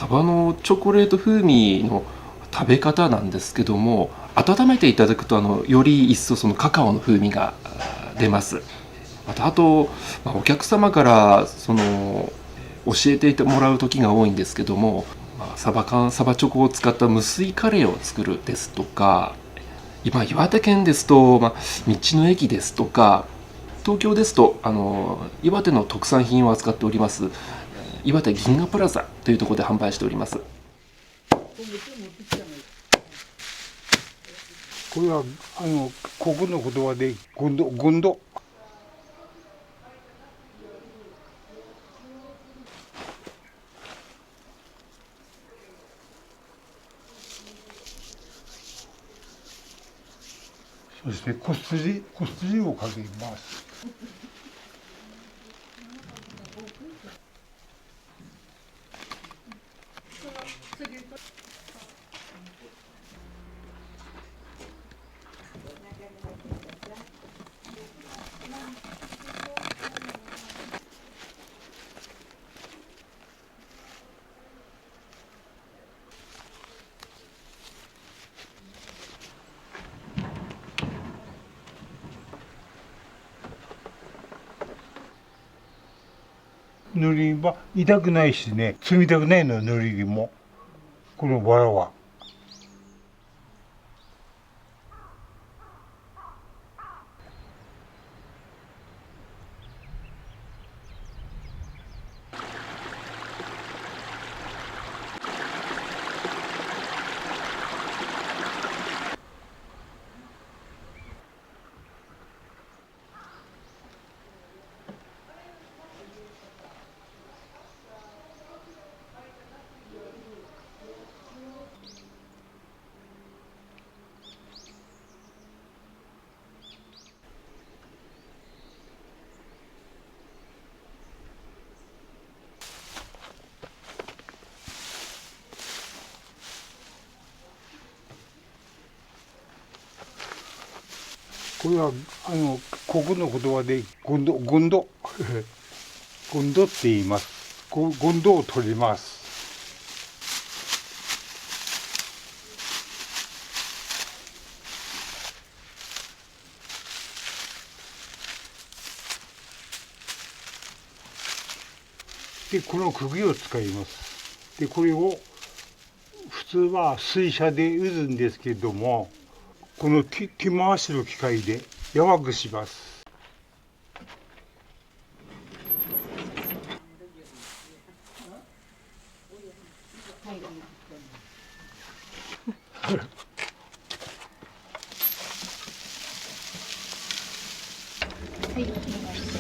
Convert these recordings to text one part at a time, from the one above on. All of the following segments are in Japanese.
サバのチョコレート風味の食べ方なんですけども、温めていただくとより一層そのカカオの風味が出ます。あと、お客様から教えてもらう時が多いんですけども、サバ缶サバチョコを使った無水カレーを作るですとか、今岩手県ですと、道の駅ですとか、東京ですと岩手の特産品を扱っております岩手銀河プラザというところで販売しております。これはここの言葉でゴンド。そしてこすりをかけます。塗りは痛くないしね、冷たくないの、塗りも。このバラは。これはここの言葉でゴンドゴンドって言います。ゴンドを取ります。でこの釘を使います。でこれを普通は水車で打つんですけども、この手回しの機械で柔らかくします。はい、お願いします。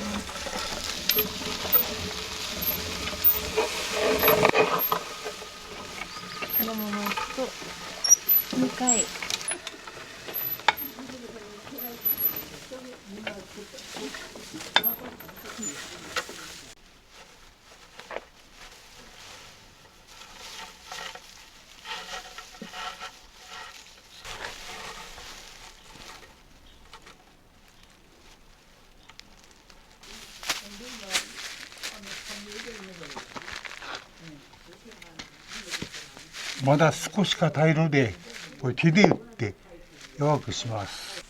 このまま置くと2回。まだ少し硬いので、これ手で打って柔らかくします。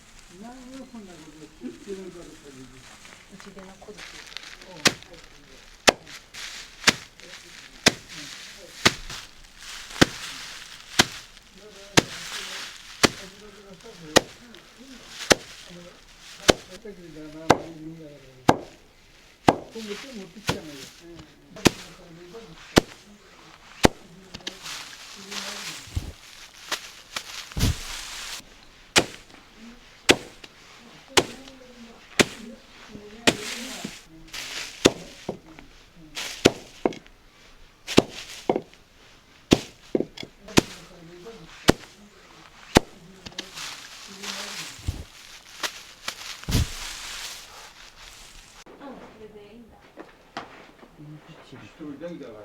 一人だけだから。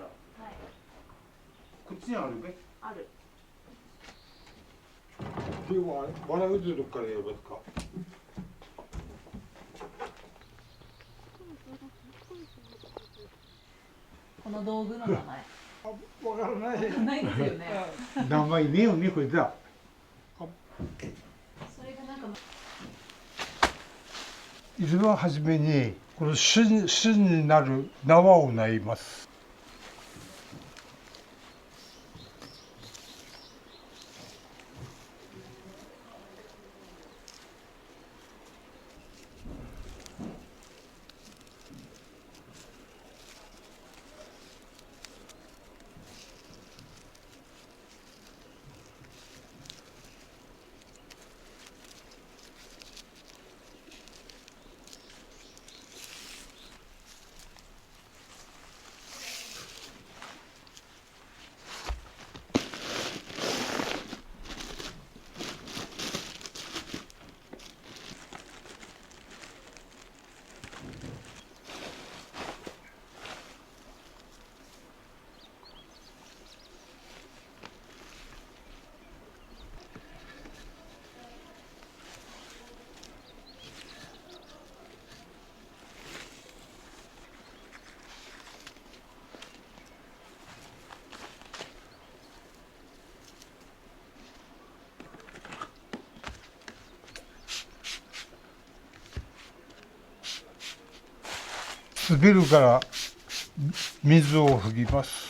はい。こっちにあるべ。ある。ではバラうずどっからやりますか。この道具の名前。わからないないですよね。名前ねえよねこれだ。それがなんか一番初めにこの旬になる縄を縫います。滑るから水を吹きます。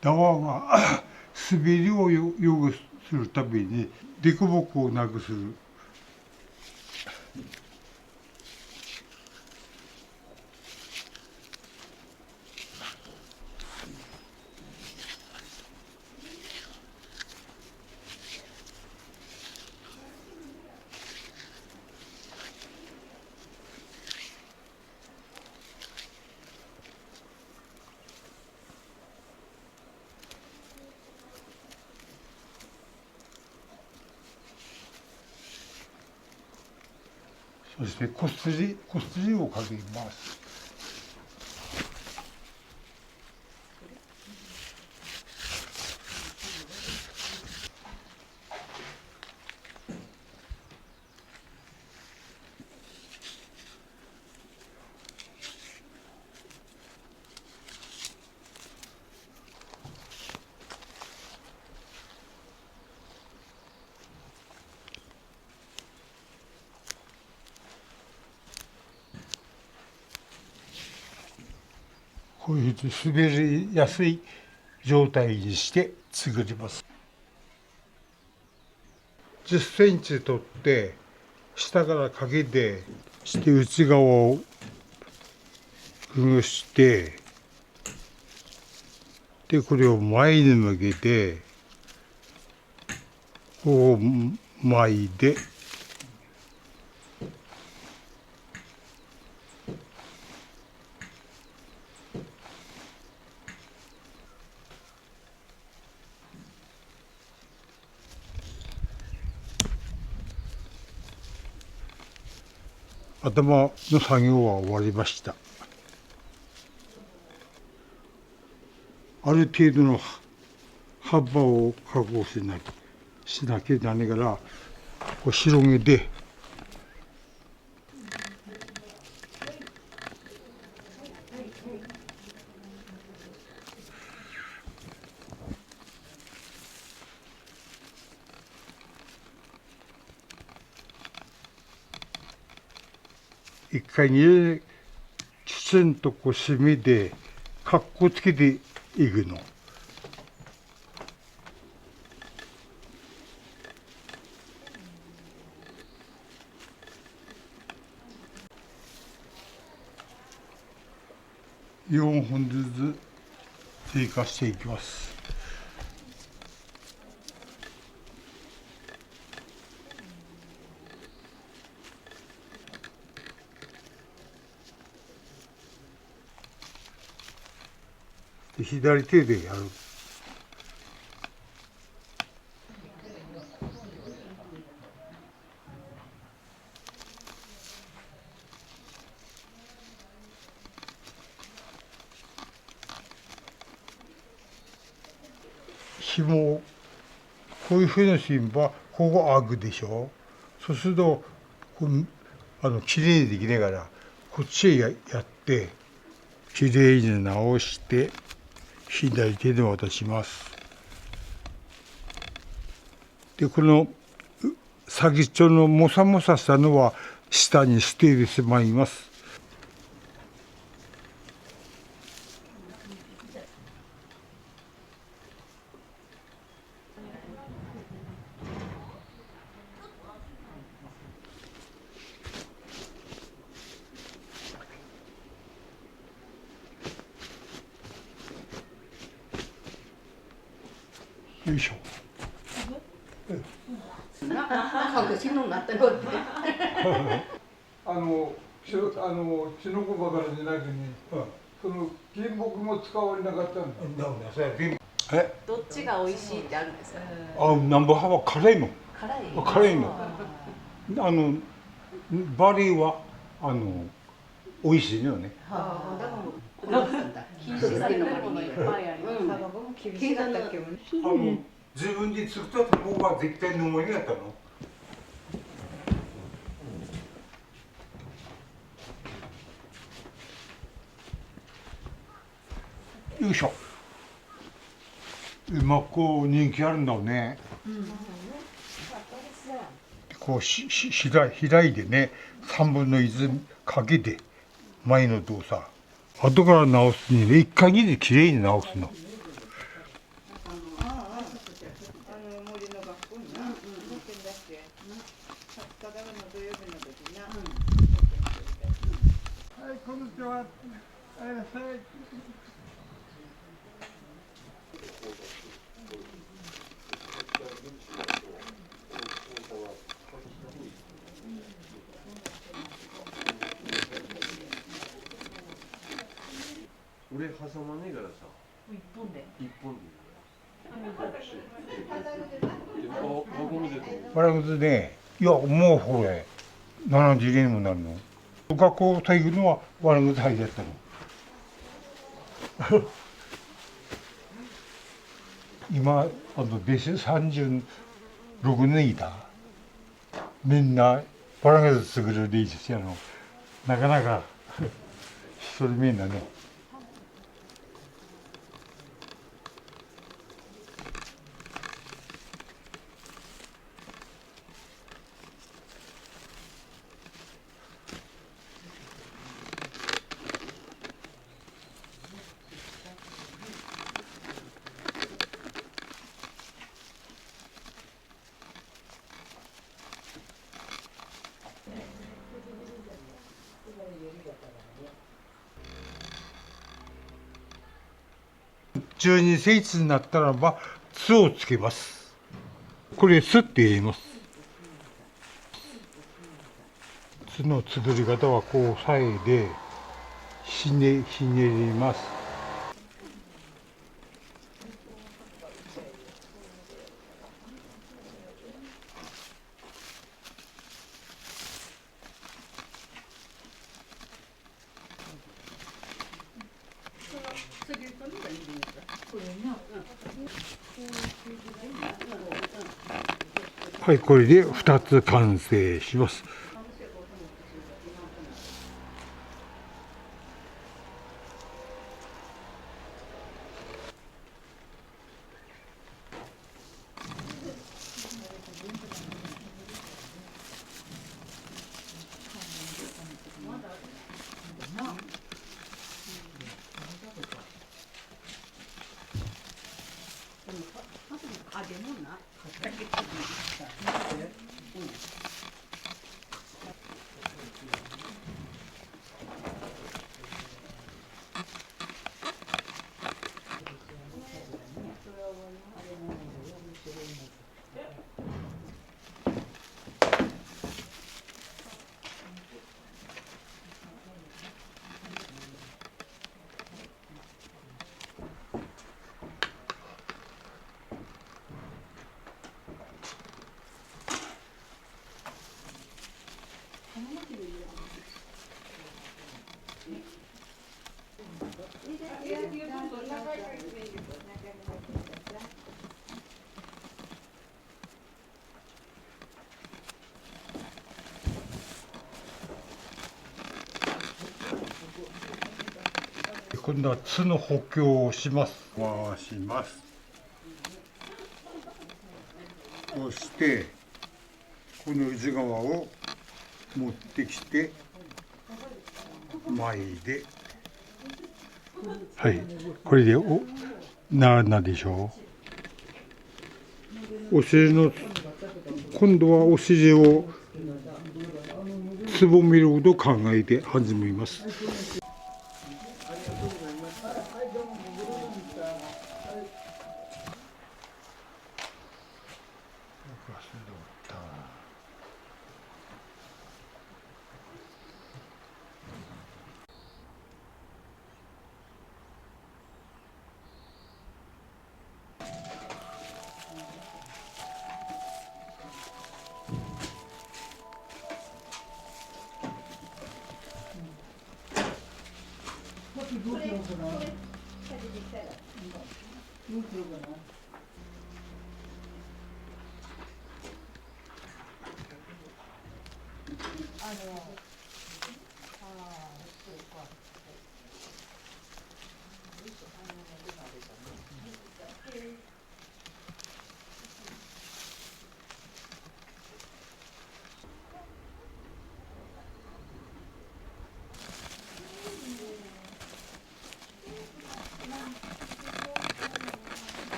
縄は滑りを予防するために凸凹をなくする。そしてこすりをかけます。こういうふうに滑りやすい状態にして作ります。10センチ取って下からかけて内側をくぐしてでこれを前に向けてこう巻いて頭の作業は終わりました。ある程度の幅を確保しなきゃならないからこう広げて一回にきちんとこう締めてかっこつけていくの。4本ずつ追加していきます。で左手でやる。紐、こういうふうな芯はここ開くでしょ。そうするときれいにできながらこっちへやってきれいに直して左手で渡します。でこの先っちょのもさもさしたのは下に捨ててしまいます。よいしょ。顔が死ぬんなったのって。キノコばかりじゃなくに、その金木も使われなかったんだ。どっちが美味しいってあるんですか。ナンバーハは辛いの。辛い。辛いの。バリは美味しいよね。だからもうだったんだ。禁止されるものいっぱいあります。僕も厳しかったっけど。自分で作ったとこは絶対飲むにやったの。よいしょ。今こう人気あるんだろうね。こう開いてね、3分の1かけて前の動作。後から直すにね、1回できれいに直すの。はい、こんにちは。俺挟まねえからさ。一本で。一本で。我々ね、いやもうこれ70年もなるの。学校体育のは我々体育やったの。今弟子36年いた。みんなバランス作る練習してやの。なかなか一人目なね。12センチになったらば巣をつけます。これ巣って言います。巣の作り方はこう押さえでひねります。はい、これで2つ完成します。今度は巣の補強をします。回します。そしてこの内側を持ってきて前で、はい、これでなでしょう。お尻の今度はお尻をつぼめるほど考えて始めます。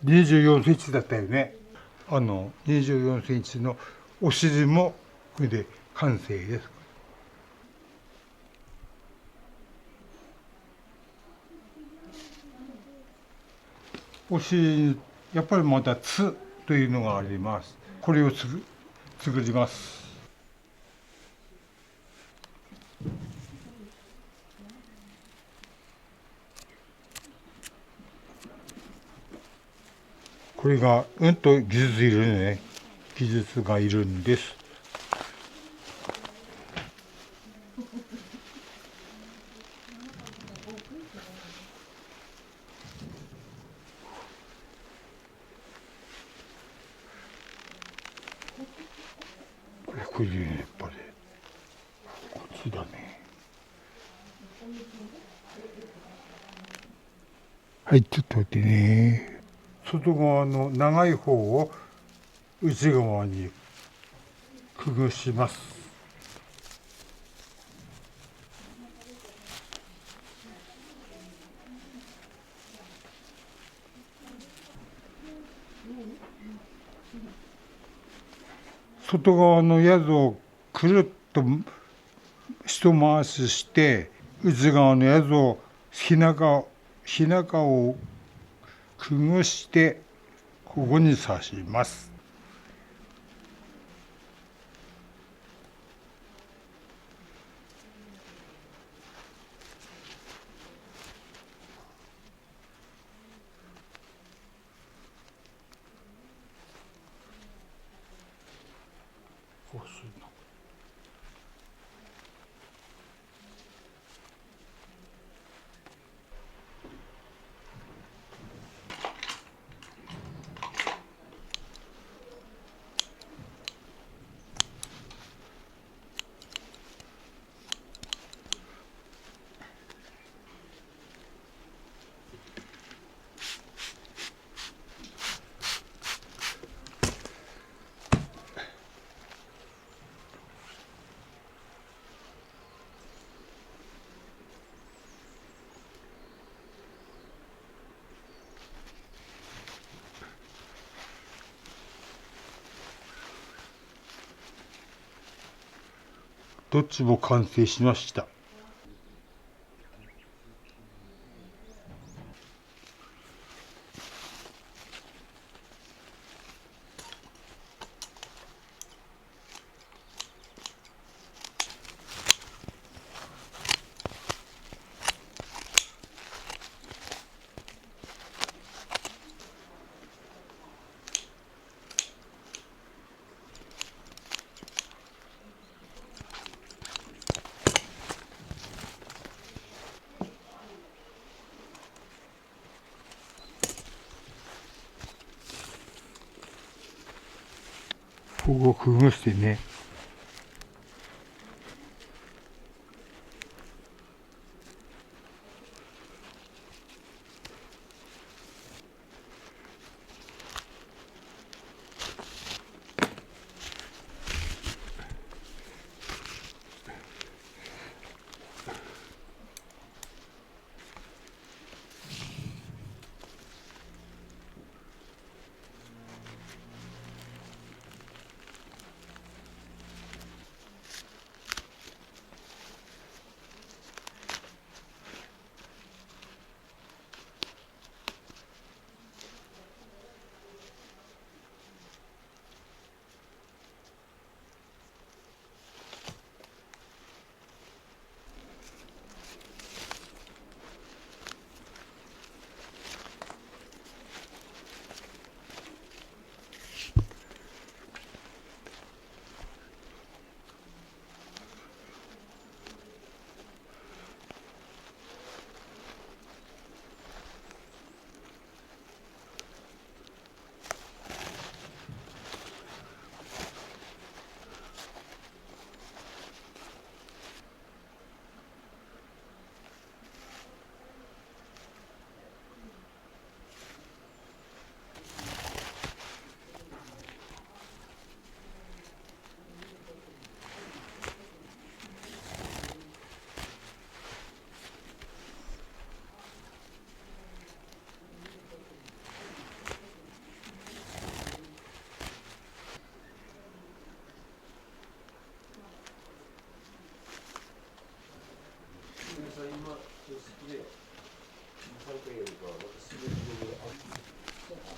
24センチだったよね。24センチのお尻もこれで完成です。お尻にやっぱりまたつというのがあります。これを作ります。これが技術いるね。技術がいるんです。これね、やっぱりこっちだね。はい、ちょっと待ってね。外側の長い方を内側にくぐします。外側のやつをくるっと一回しして内側のやつを背中をくぐしてここに刺します。こうするの。どっちも完成しました。ここをくぐしてね。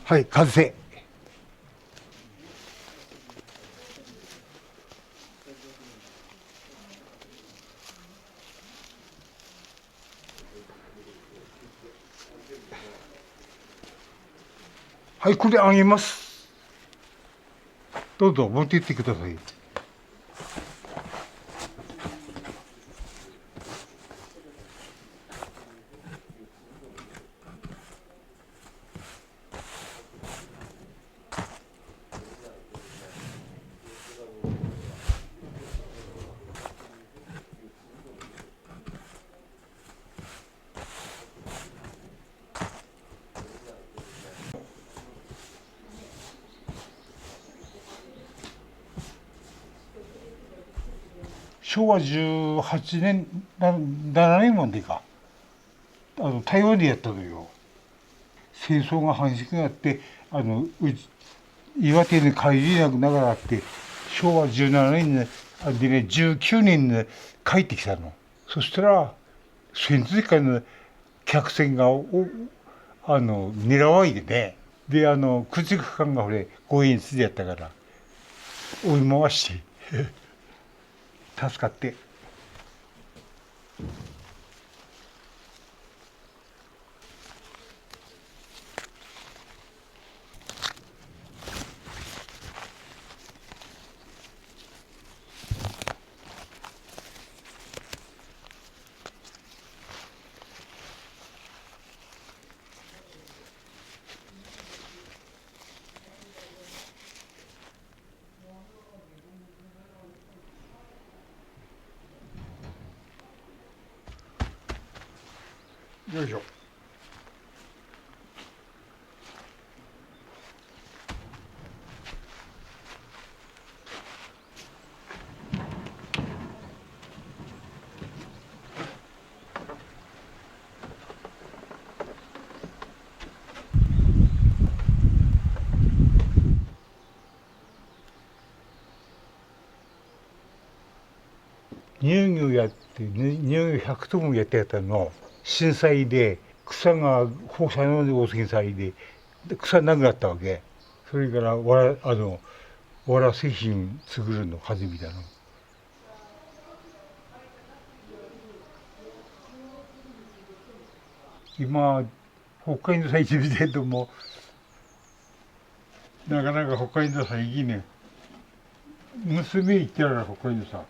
はい、完成。はい、これあげます。どうぞ持って行ってください。昭和18年、7年までか、台湾でやったのよ。戦争が激しくなって、岩手に帰れなくながらって、昭和17年でね、19年で帰ってきたの。そしたら、潜水艦の客船が狙わいでね、で、駆逐艦が護衛室でやったから、追い回して、助かって。よいしょ。乳業やって乳業100トンやってたの震災で草が放射能汚染災で草なくなったわけ。それからわら製品作るの始めたの。今北海道さん行ってみてともなかなか北海道さん行きね娘行ってるから北海道さん。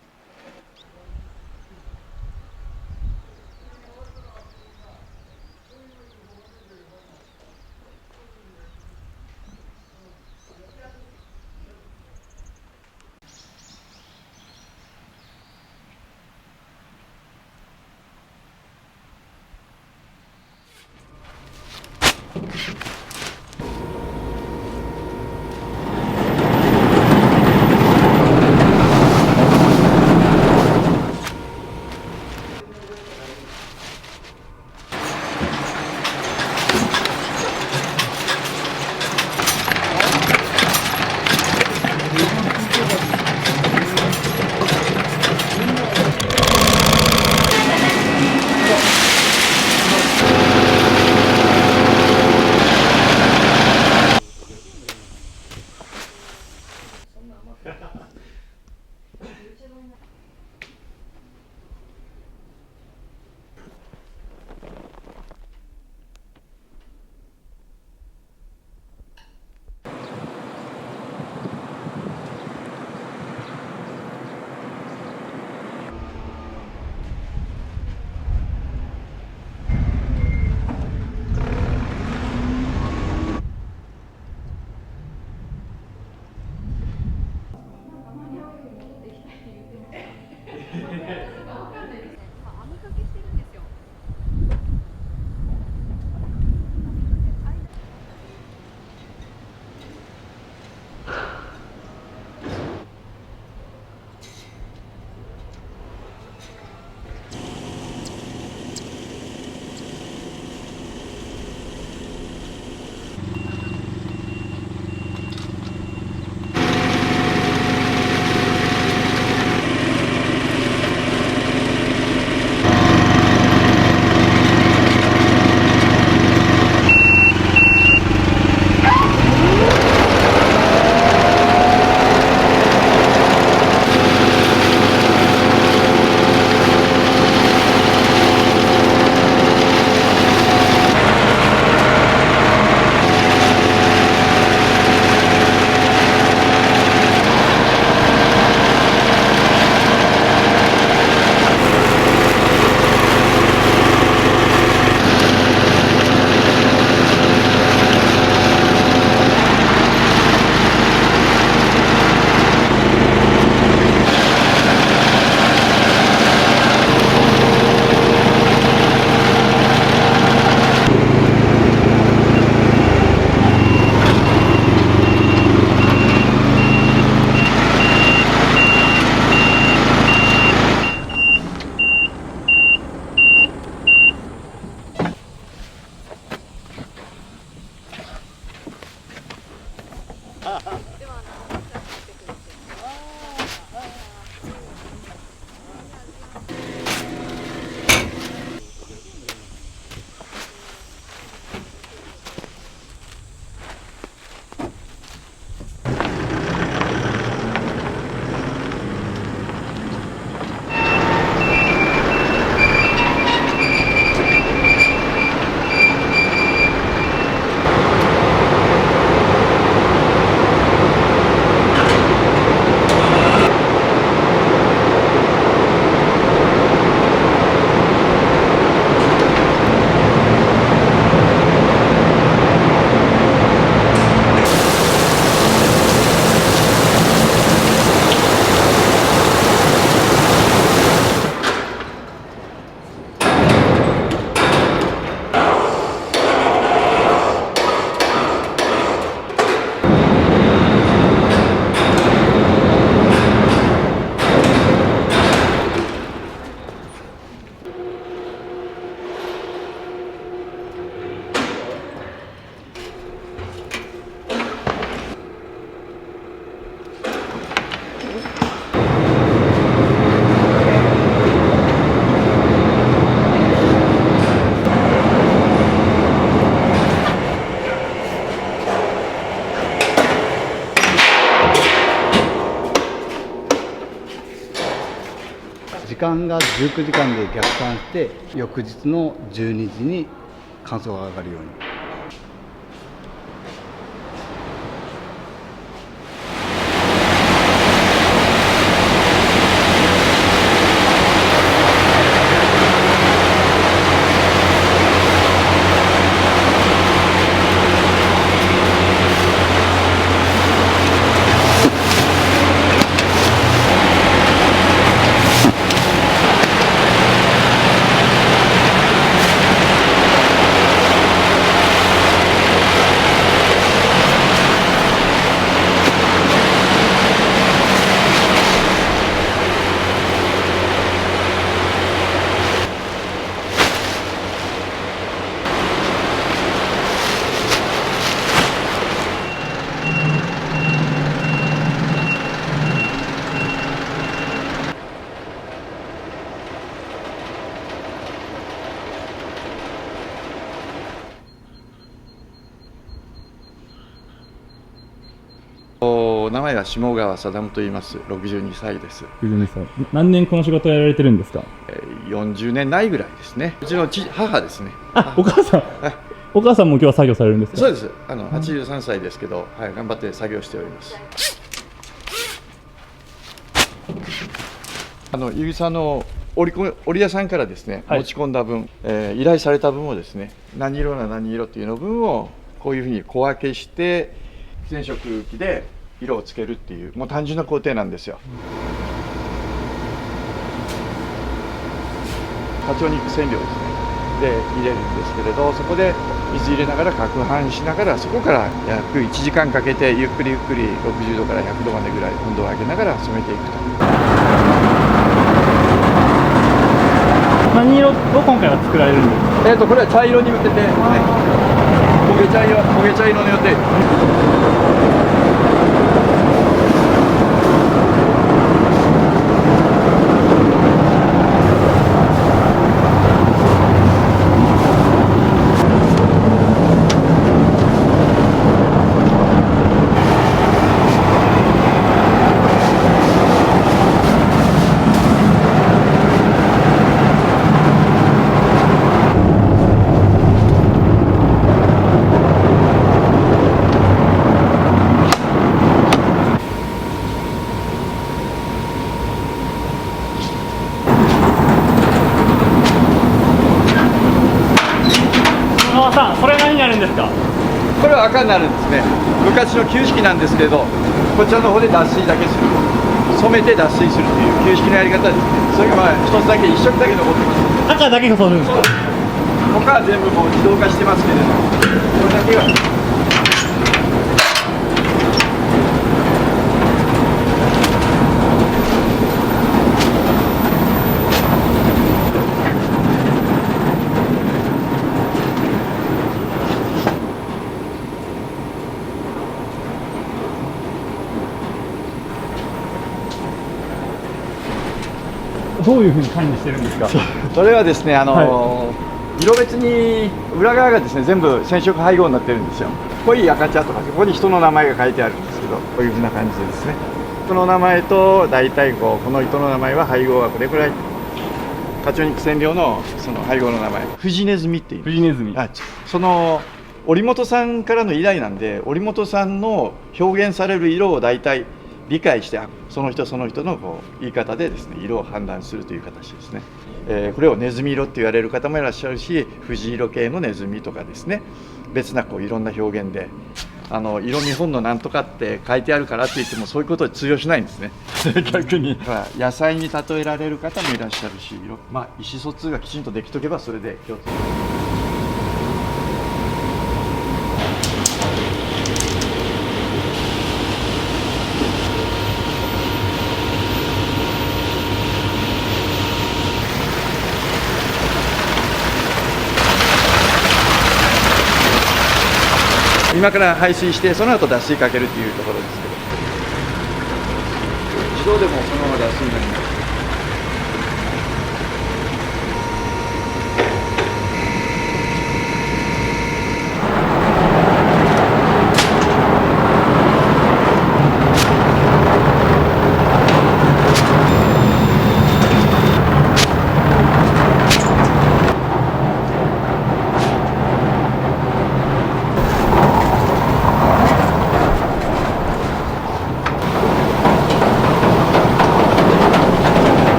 間が19時間で逆算して翌日の12時に乾燥が上がるように。名前は下川定と言います。62歳です。62歳。何年この仕事をやられてるんですか40年ないぐらいですね。うちの母ですね。あ、お母さん。お母さんも今日は作業されるんですか。そうです。83歳ですけど、はい、頑張って作業しております。ゆぎさんの織屋さんからですね、持ち込んだ分、依頼された分をですね、何色な何色っていうの分をこういうふうに小分けして染色機で色をつけるっていう、もう単純な工程なんですよ。カチョニック染料ですねで入れるんですけれど、そこで水入れながら攪拌しながら、そこから約1時間かけてゆっくりゆっくり60度から100度までぐらい温度を上げながら染めていくと。何色を今回は作られるんですか。これは茶色に向けて、焦げ茶色の予定。それ何になるんですか。これは赤になるんですね。昔の旧式なんですけれど、こちらの方で脱水だけする、染めて脱水するという旧式のやり方ですね。それが一つだけ、一色だけ残ってます。赤だけが染めるんですか。他は全部もう自動化してますけれど、これだけは。どういうふうに管理してるんですか。それはですね、色別に裏側がですね、全部染色配合になってるんですよ。濃い赤茶とか、ここに人の名前が書いてあるんですけど、こういうふうな感じでですね、人の名前と大体この糸の名前は配合はこれくらい、カチョニック染料のその配合の名前、フジネズミっていう。フジネズミ。その織本さんからの依頼なんで、織本さんの表現される色を大体理解して、その人その人の言い方でですね、色を判断するという形ですね。これをネズミ色って言われる方もいらっしゃるし、藤色系のネズミとかですね、別ないろんな表現で、色見本のなんとかって書いてあるからって言ってもそういうことで通用しないんですね。逆に野菜に例えられる方もいらっしゃるし、意思疎通がきちんとできとけばそれで共通。今から排水してその後脱水かけるっていうところですけど、自動でもそのまま脱水になります。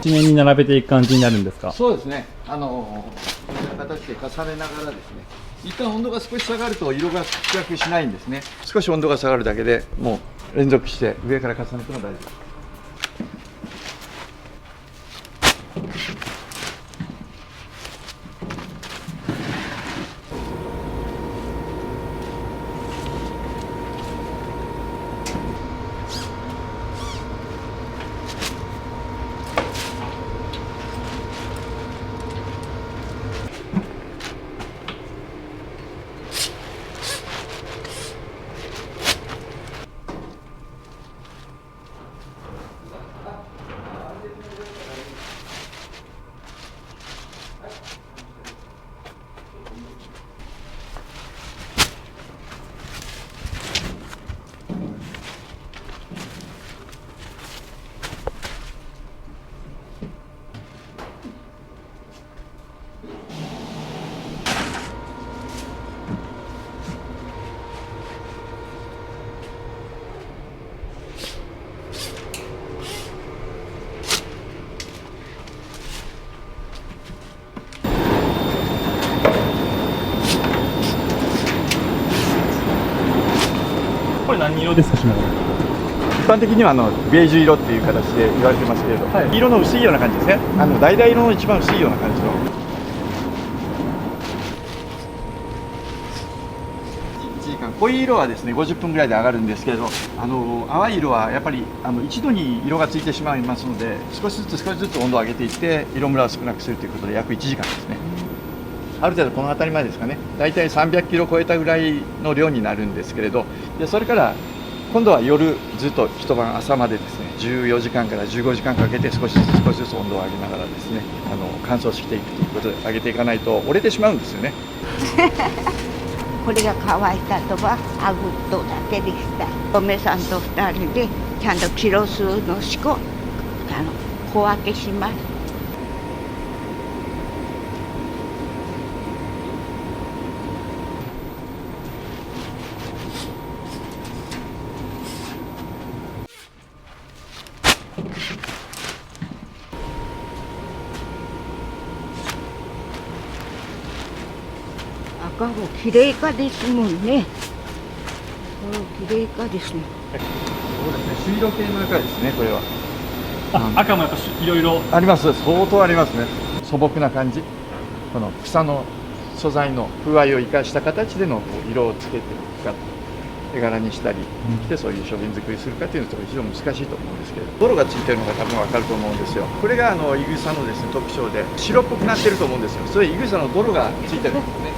一面に並べていく感じになるんですか？そうですね。こういう形で重ねながらですね。一旦温度が少し下がると色が付着しないんですね。少し温度が下がるだけでもう連続して上から重ねても大丈夫です。これ何色ですか、しながら。一般的にはベージュ色っていう形で言われてますけれど、色の薄いような感じですね。橙色の一番薄いような感じの。1時間濃い色はですね50分ぐらいで上がるんですけれど、淡い色はやっぱり一度に色がついてしまいますので、少しずつ温度を上げていって色ムラを少なくするということで約1時間ですね。ある程度この辺りまでですかね、大体300キロ超えたぐらいの量になるんですけれど、でそれから今度は夜ずっと一晩朝までですね14時間から15時間かけて少しずつ温度を上げながらですね乾燥していくということで上げていかないと折れてしまうんですよね。これが乾いた後はアグッドだけでした。嫁さんと2人でちゃんとキロ数の小分けします。赤も綺麗かですもんね。綺麗かですね。そうですね、朱色系の赤ですね、これは。赤もやっぱいろいろあります、相当ありますね。素朴な感じ、この草の素材の風合いを生かした形での色をつけていくか、絵柄にしたりしてそういう商品作りするかというのは非常に難しいと思うんですけど、泥がついてるのが多分分かると思うんですよ。これがいぐさのですね特徴で、白っぽくなってると思うんですよ。それいぐさの泥がついてるんですね。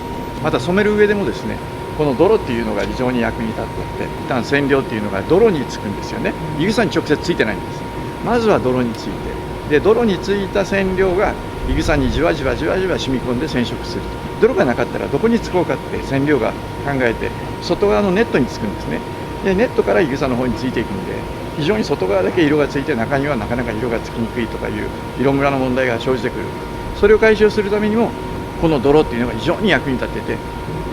また染める上でもですね、この泥っていうのが非常に役に立っていて、一旦染料っていうのが泥につくんですよね。いぐさに直接ついてないんです。まずは泥について、で泥についた染料がいぐさにじわじわ染み込んで染色すると。泥がなかったらどこにつこうかって染料が考えて外側のネットにつくんですね。でネットからいぐさの方についていくんで、非常に外側だけ色がついて中にはなかなか色がつきにくいとかいう色ムラの問題が生じてくる。それを解消するためにもこの泥っていうのが非常に役に立っていて、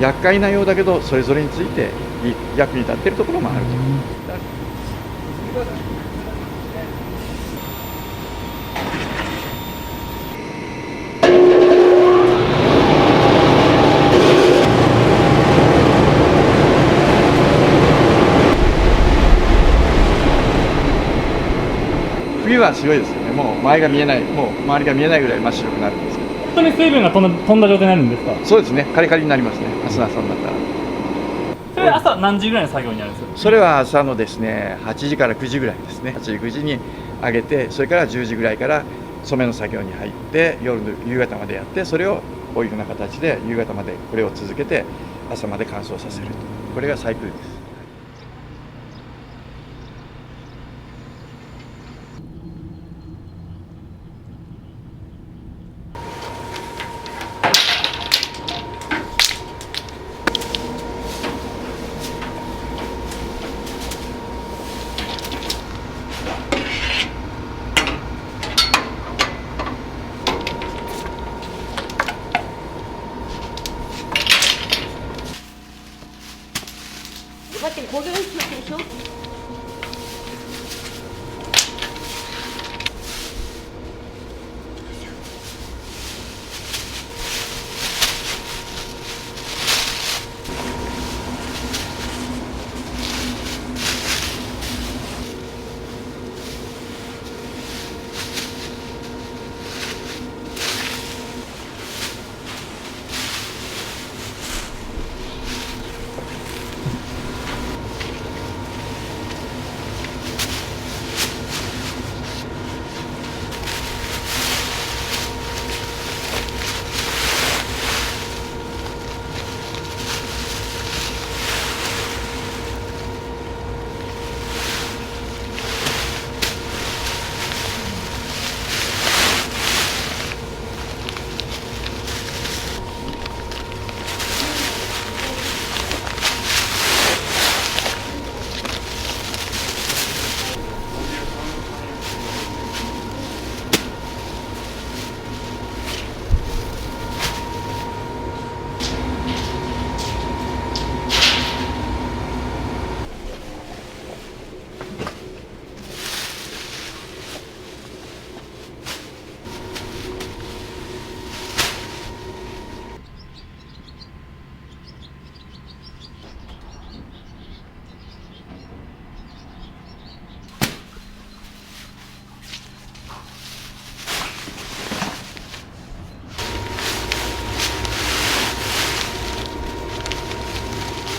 厄介なようだけどそれぞれについて役に立っているところもあると。冬は強いですよね。もう前が見えない、もう周りが見えないぐらい真っ白くなるんですけど。本当に水分が飛んだ状態になるんですか？そうですね、カリカリになりますね、明日の朝になったら。それ朝何時ぐらいの作業になるんですか？それは朝のですね8時から9時ぐらいですね。8時9時に上げて、それから10時ぐらいから染めの作業に入って、夕方までやって、それをこういうふうな形で夕方までこれを続けて朝まで乾燥させると。これがサイクルです。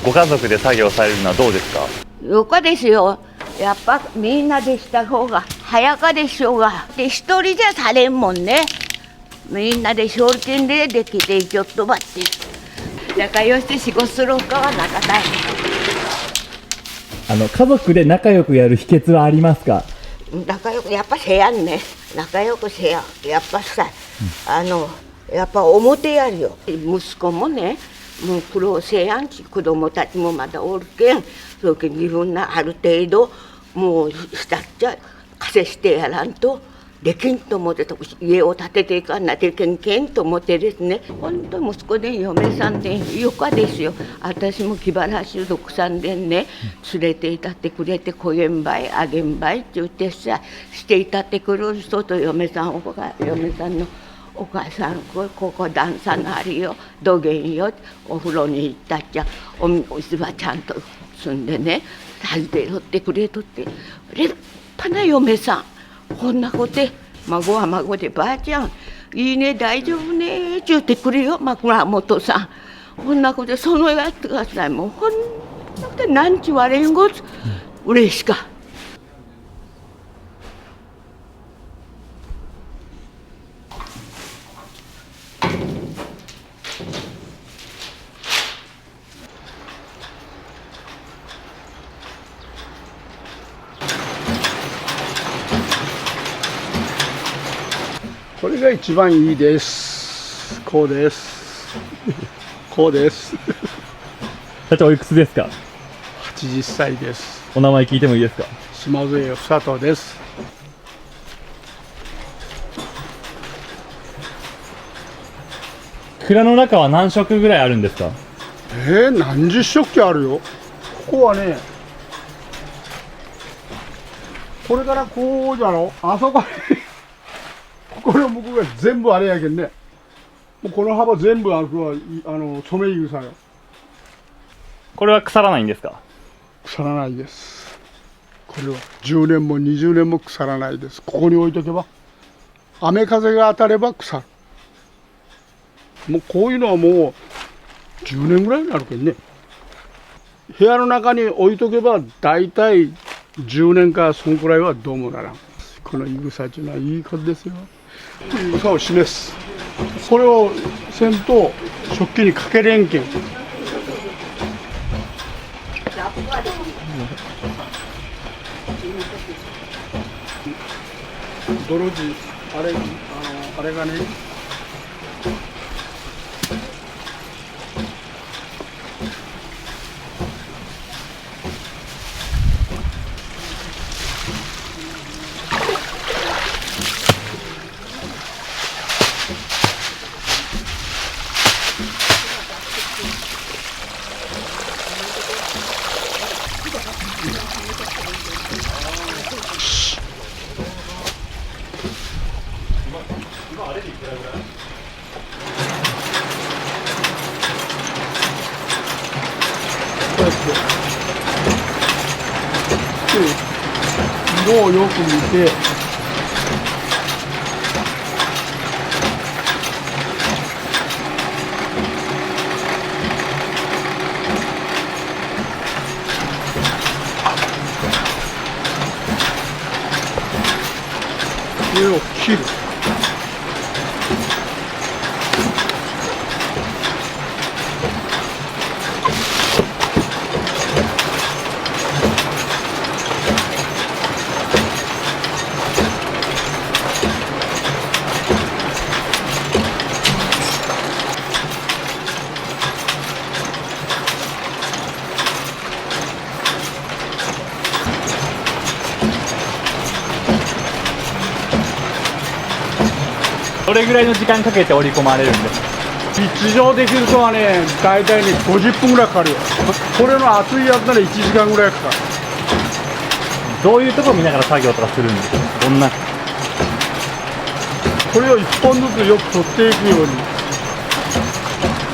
ご家族で作業されるのはどうですか？よかですよ。やっぱみんなでした方が早かでしょうが。で、一人じゃされんもんね。みんなで精進でできてちょっとばって。仲良して仕事するかはなかない。家族で仲良くやる秘訣はありますか？仲良くやっぱせやんね。仲良くせや。やっぱさ、やっぱ表やるよ。息子もね、もう苦労せやんし、子供たちもまだおるけん、それ自分がある程度もうしたっちゃ稼してやらんとできんと思って家を建てていかんなできんけんと思ってですね。本当息子で嫁さんでよかですよ。私も気晴らしゅうさんでね、連れていたってくれてこげんばいあげんばいって言ってさしていたってくる人と嫁さんのお母さんここ段差があるよどげんよお風呂に行ったっちゃお水はちゃんと済んでね訪ねろってくれとって立派な嫁さん。こんなことで孫は孫でばあちゃんいいね大丈夫ねって言ってくれよ枕元さん。こんなことでそのやつがさもうほんとに何ち言われんごつ嬉しか。これが一番いいです。こうです。こうです。社長おいくつですか80歳です。お名前聞いてもいいですか？島添佐藤です。蔵の中は何色ぐらいあるんですか？何十色機あるよ。ここはね、これからこうじゃろ、あそこにこの向こうが全部あれやけんね。もうこの幅全部あるは染めゆうさよ。これは腐らないんですか？腐らないです。これは10年も20年も腐らないです。ここに置いとけば雨風が当たれば腐る。もうこういうのはもう10年ぐらいになるけんね。部屋の中に置いとけばだいたい10年かそんくらいはどうもならん。このいぐさっていうのはいいことですよ。いぐさを示す。これをせんと食器にかけれんけん。泥地あれがね。こうやって色をよく見てこれを切る。どれぐらいの時間かけて織り込まれるんですか？一畳できるとはね、大体ね50分ぐらいかかるよ。これの厚いやつなら1時間ぐらいかかる。どういうところ見ながら作業とかするんですか？どんなこれを1本ずつよく取っていくように。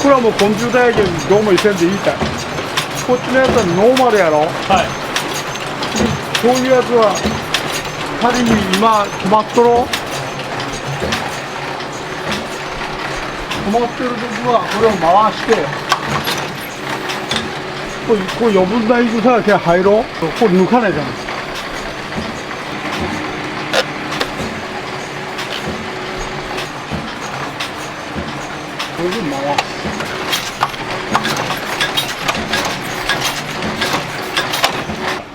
これはもうコンピューターやけんどうも一線でいいたい。こっちのやつはノーマルやろ。はい。こういうやつは針に今止まっとろ。止まってる時はこれを回してこう余分な戦が그냥入ろうこれ抜かないじゃないですかこれで回す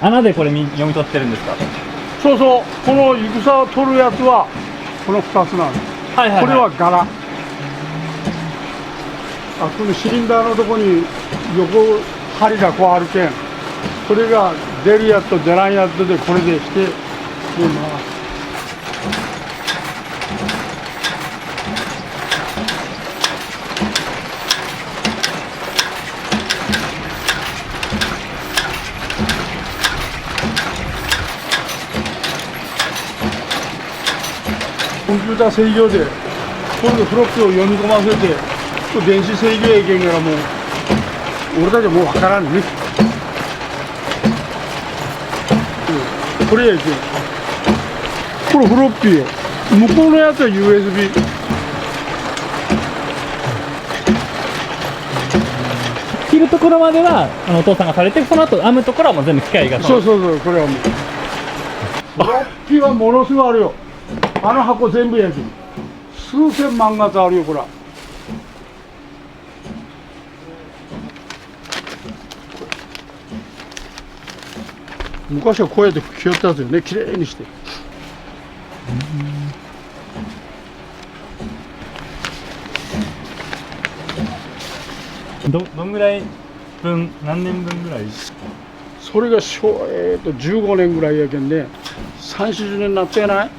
穴でこれ読み取ってるんですか？そうそうこの戦を取るやつはこの2つなんです、はいはいはい、これは柄あこのシリンダーのとこに横針がこうあるけんそれが出るやつと出ないやつでこれでしてで回すコンピューター制御で今度フロッピを読み込ませて電子制御やけんからもう俺たちはもう分からんね、これやけんこれフロッピーよ向こうのやつは USB 切るところまではお父さんがされてその後編むところはもう全部機械がそうそうそうこれはもうフロッピーはものすごいあるよあの箱全部やけん数千万月あるよこれ昔はこうやって拭きよったやつよねきれいにしてどんぐらい分何年分ぐらいそれが15年ぐらいやけんね3、40年になってやない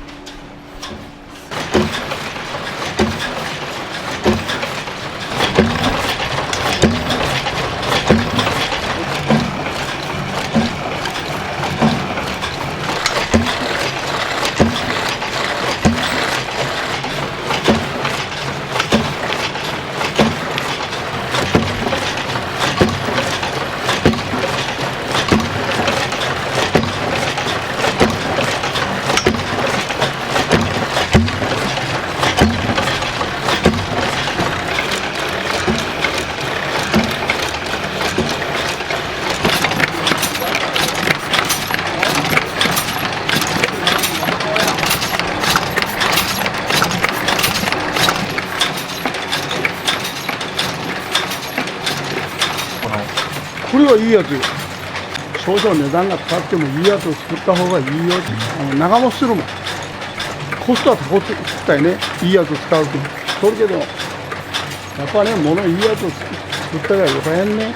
これはいいやつよ少々値段が高くてもいいやつを作った方がいいよ長持ちするもんコストは高くったいねいいやつを使うとそれけどやっぱね物いいやつを作ったらよかやんね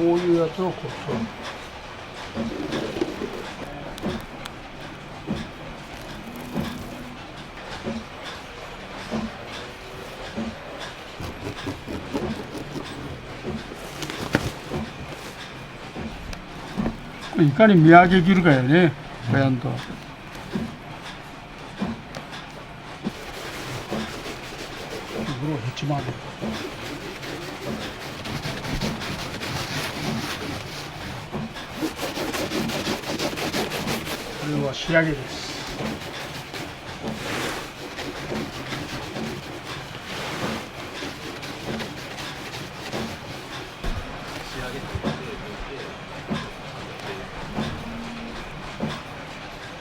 こういうやつをこういかに見上げ切るかやねこうやんと。1万これは仕上げです。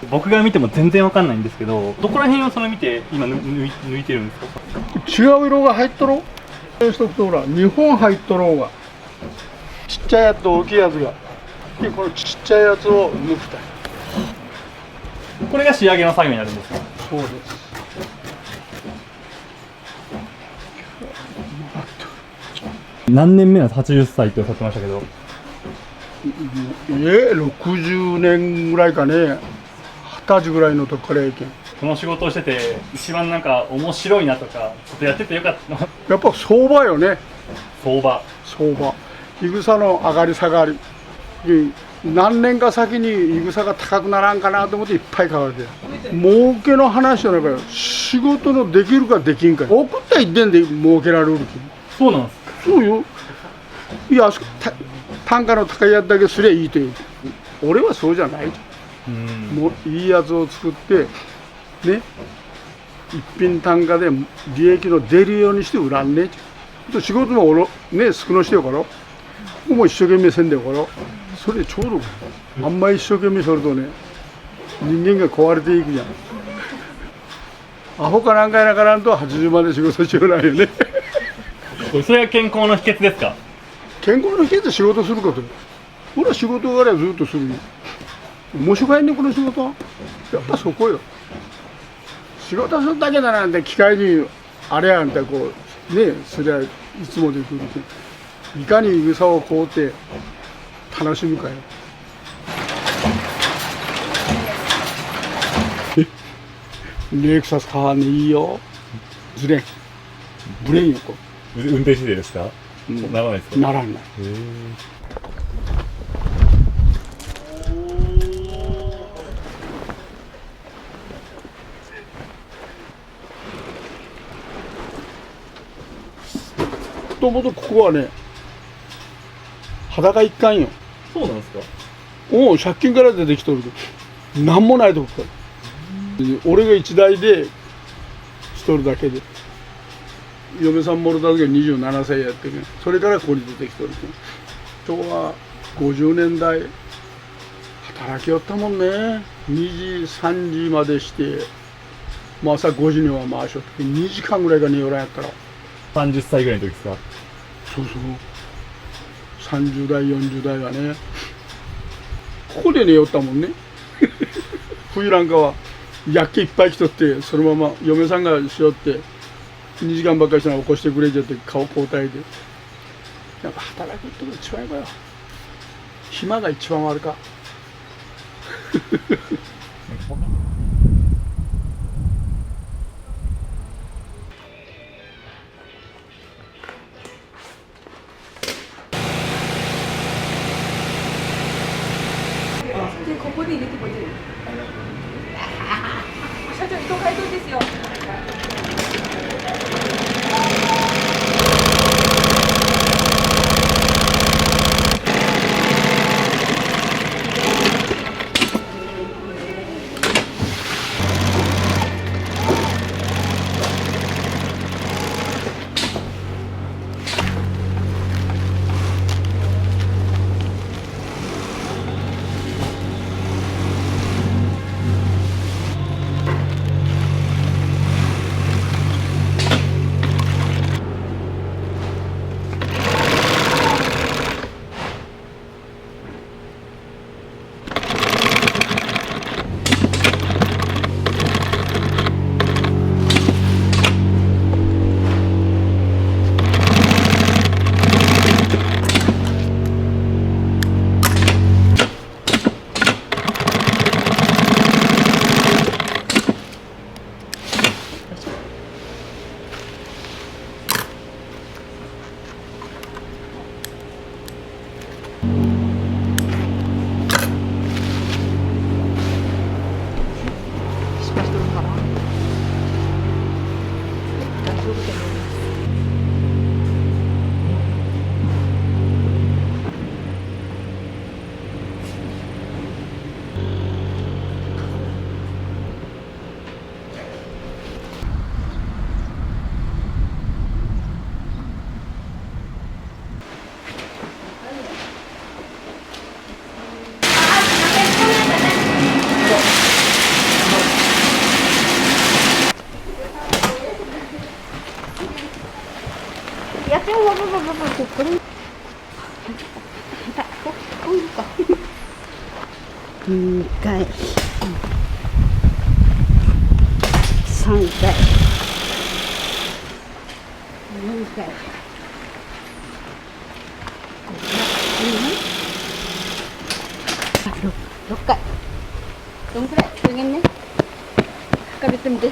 僕が見ても全然わかんないんですけど、どこら辺をその見て今抜いてるんですか？違う色が入っとろう。しとくとほら2本入っとろうが、ちっちゃいやつと大きいやつが。でこのちっちゃいやつを抜くたい。これが仕上げの作業になるんですか？そうです。何年目なんです？80歳っておっしゃってましたけど。60年ぐらいかね。20歳ぐらいのとこからやけん。この仕事をしてて一番なんか面白いなとか、ちょっとやっててよかったな。やっぱ相場よね。相場。いぐさの上がり下がり。何年か先にいぐさが高くならんかなと思っていっぱい買われて。儲けの話じゃないから、仕事のできるかできんか。送った一点で儲けられるき。そうなんですか。そうよ。いや単価の高いやつだけすりゃいいという。俺はそうじゃないじゃん。もういいやつを作ってね、一品単価で利益の出るようにして売らんねえ。仕事もね少なしてよからここも一生懸命せんでよからそれちょうどあんまり一生懸命するとね人間が壊れていくじゃん。アホかなんかやなからんと80まで仕事しようないよね。それが健康の秘訣ですか？健康の秘訣は仕事すること。俺は仕事があればずっとするよ。面白いねこの仕事は。やっぱそこよ。仕事するだけだなんて機械にあれやんてこうねそりゃいつもできるけどいかにいぐさを買うて楽しむかよ。レクサス買わんねいいよ。ずれんブレんよこう。運転してですか？ならないですか？ならんない。もともとここはね裸一貫よ。そうなんですか？おお借金から出てきとるけどなんもないとこから俺が一台でしとるだけで嫁さんもろた時は27歳やってるけどそれからここに出てきとるけど人は50年代働きよったもんね。2時3時までしてもう朝5時には回しよって2時間ぐらいが寝よらんやったら30歳ぐらいの時ですか？そうそう30代40代はねここで寝よったもんね。冬なんかは薬器いっぱい来とってそのまま嫁さんがしよって2時間ばっかりしたら起こしてくれちゃって顔交代でやっぱ働くってのが一番いいかよ。暇が一番悪か。ここに入れてもいい。社長、糸買い取りですよ。2回3回4回6回どんくらい加減ね測れてみて。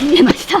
見えました。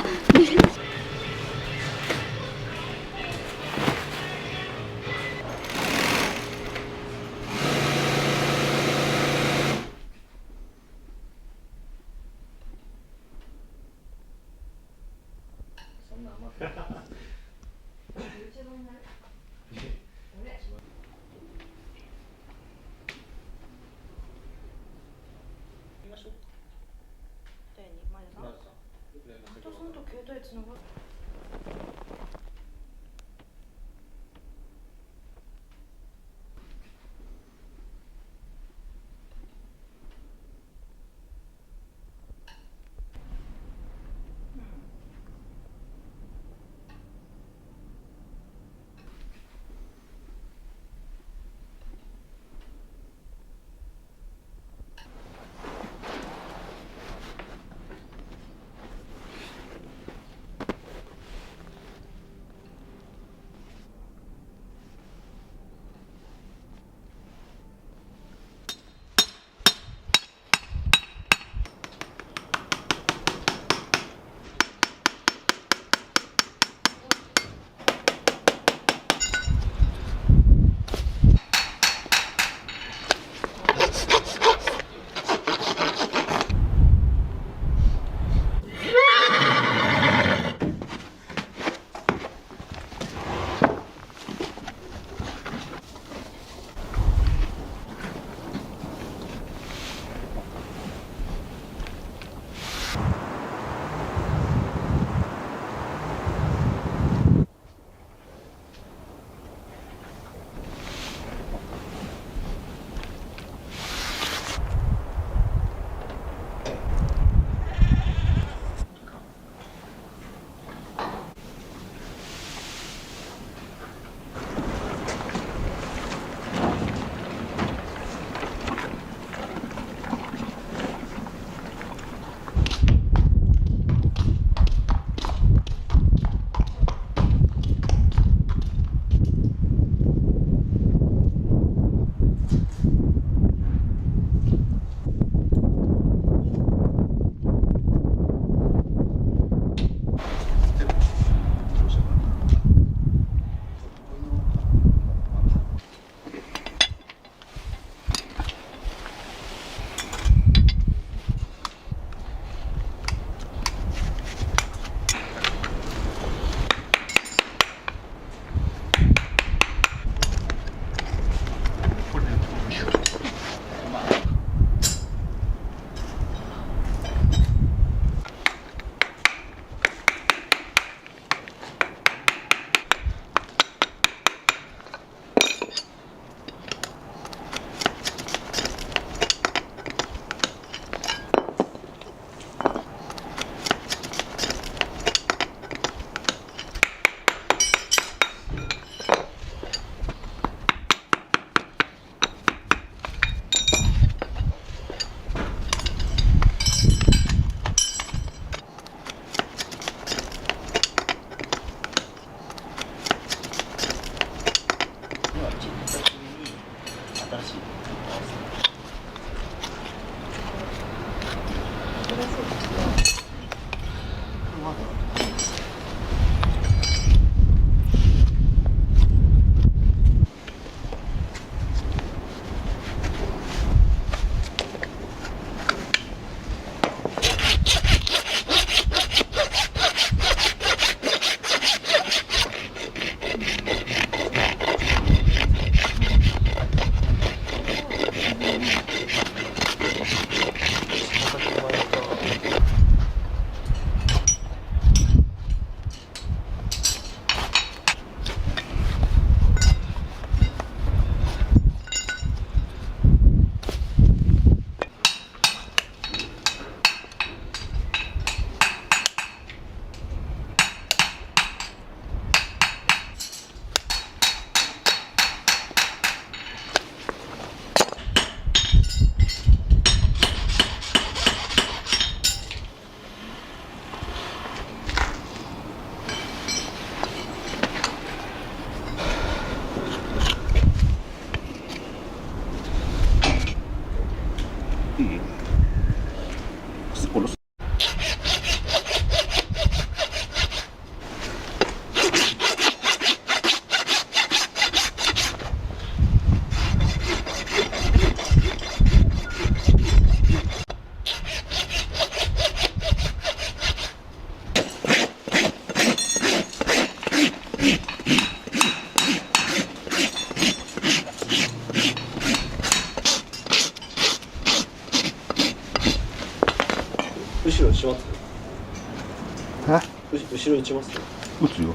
後ろ打ちます？打つよ。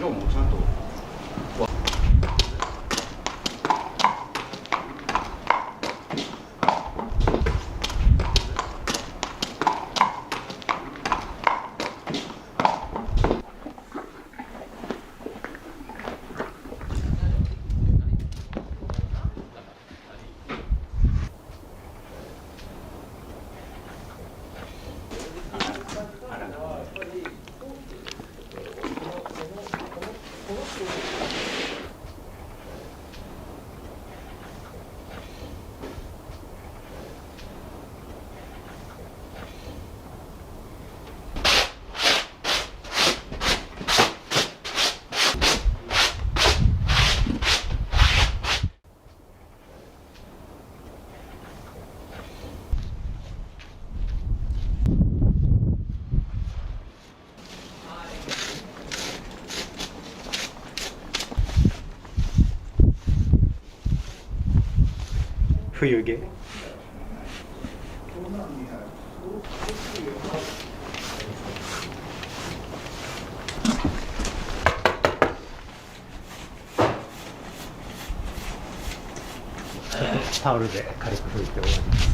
色もちゃんと冬毛。タオルで軽く拭いて終わります。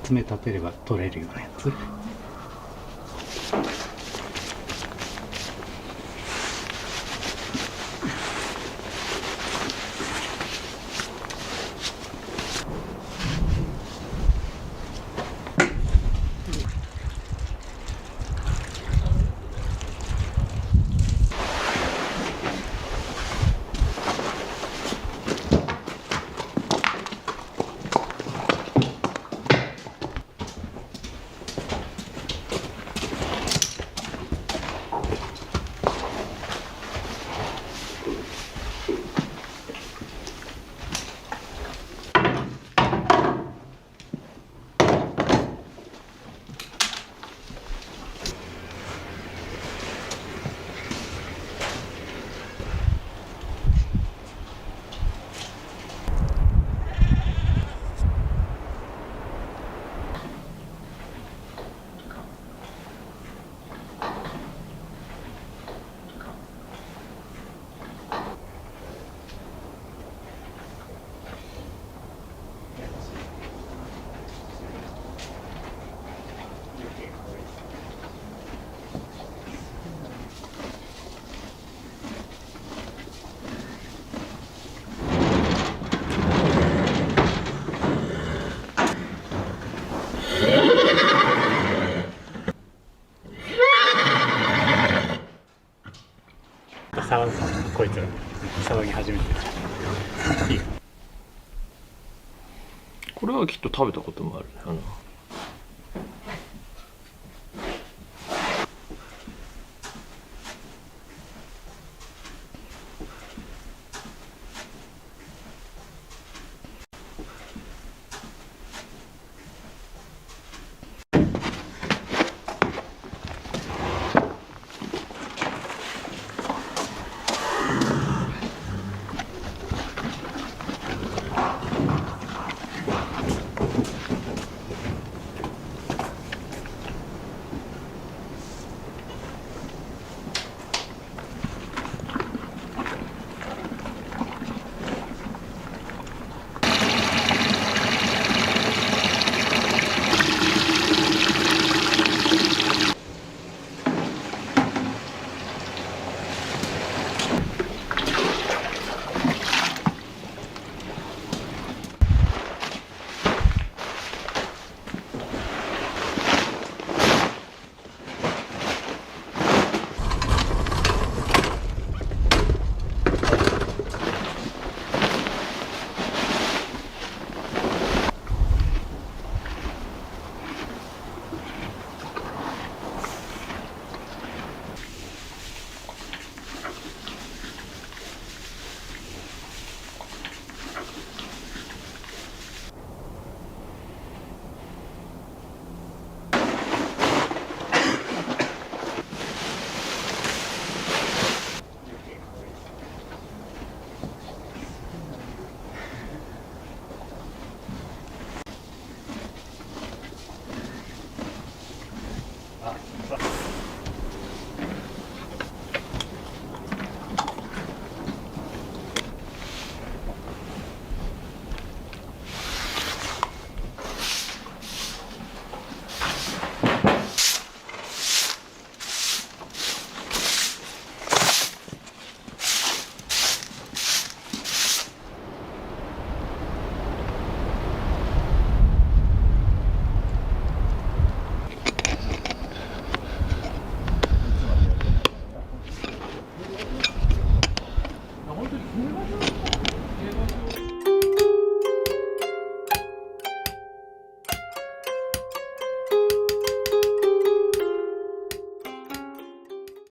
爪立てれば取れるようなやつ。こいつら騒ぎ始めてる。これはきっと食べたこともあるね。本当に